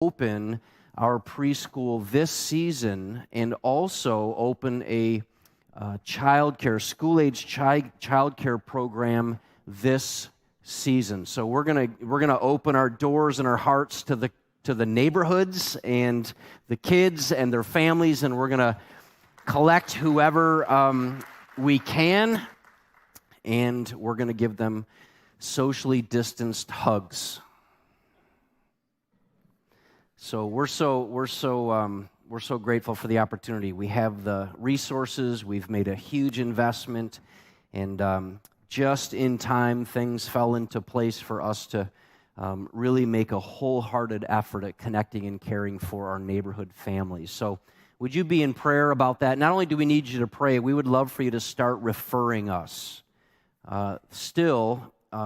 open our preschool this season and also open a school-age childcare program this season. So we're gonna open our doors and our hearts to the neighborhoods and the kids and their families, and we're gonna collect whoever we can, and we're gonna give them socially distanced hugs. So we're so grateful for the opportunity. We have the resources. We've made a huge investment, and just in time, things fell into place for us to really make a wholehearted effort at connecting and caring for our neighborhood families. So would you be in prayer about that? Not only do we need you to pray, we would love for you to start referring us.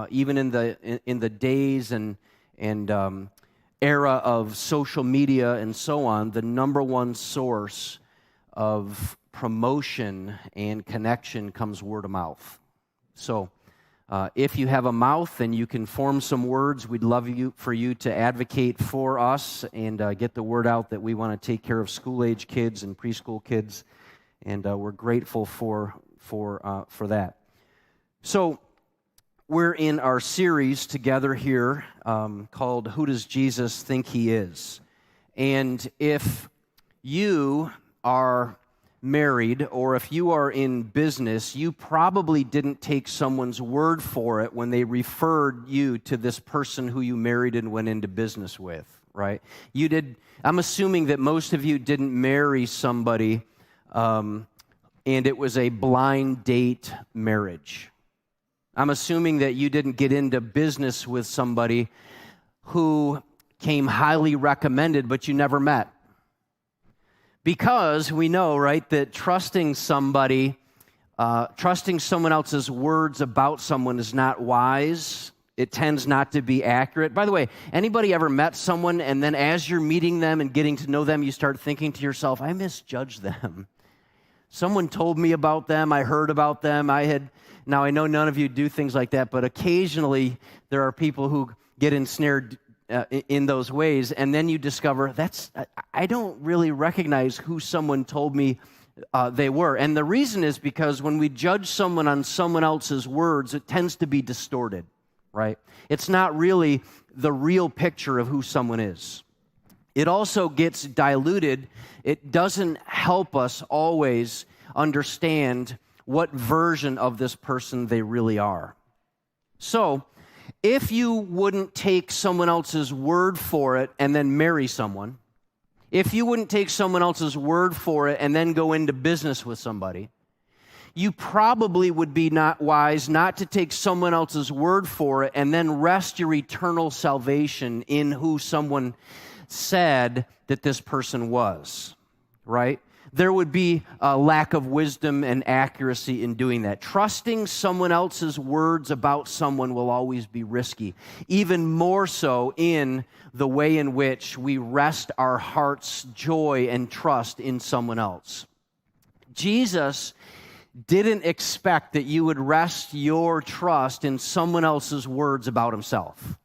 Even in the days and era of social media and so on, the number one source of promotion and connection comes word of mouth. So if you have a mouth and you can form some words, we'd love for you to advocate for us and get the word out that we want to take care of school-age kids and preschool kids, and we're grateful for that. So we're in our series together here called Who Does Jesus Think He Is? And if you are married or if you are in business, you probably didn't take someone's word for it when they referred you to this person who you married and went into business with, right? You did. I'm assuming that most of you didn't marry somebody and it was a blind date marriage. I'm assuming that you didn't get into business with somebody who came highly recommended, but you never met. Because we know, right, that trusting someone else's words about someone is not wise. It tends not to be accurate. By the way, anybody ever met someone and then as you're meeting them and getting to know them, you start thinking to yourself, I misjudged them. Someone told me about them, I heard about them, Now, I know none of you do things like that, but occasionally there are people who get ensnared in those ways, and then you discover, I don't really recognize who someone told me they were. And the reason is because when we judge someone on someone else's words, it tends to be distorted, right? It's not really the real picture of who someone is. It also gets diluted. It doesn't help us always understand what version of this person they really are. So, if you wouldn't take someone else's word for it and then marry someone, if you wouldn't take someone else's word for it and then go into business with somebody, you probably would be not wise not to take someone else's word for it and then rest your eternal salvation in who someone said that this person was, right? There would be a lack of wisdom and accuracy in doing that. Trusting someone else's words about someone will always be risky, even more so in the way in which we rest our heart's joy and trust in someone else. Jesus didn't expect that you would rest your trust in someone else's words about himself.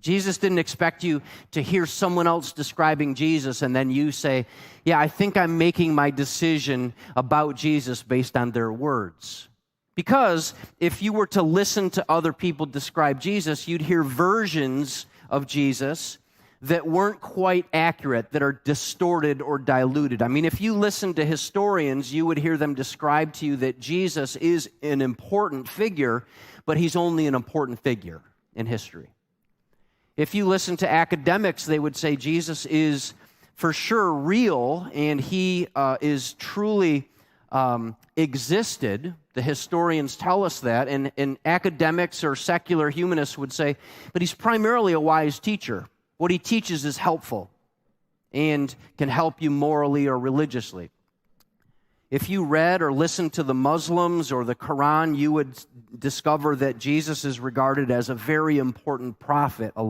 Jesus didn't expect you to hear someone else describing Jesus and then you say, yeah, I think I'm making my decision about Jesus based on their words. Because if you were to listen to other people describe Jesus, you'd hear versions of Jesus that weren't quite accurate, that are distorted or diluted. I mean, if you listen to historians, you would hear them describe to you that Jesus is an important figure, but he's only an important figure in history. If you listen to academics, they would say Jesus is for sure real and he is truly existed. The historians tell us that, and academics or secular humanists would say, but he's primarily a wise teacher. What he teaches is helpful and can help you morally or religiously. If you read or listened to the Muslims or the Quran, you would discover that Jesus is regarded as a very important prophet along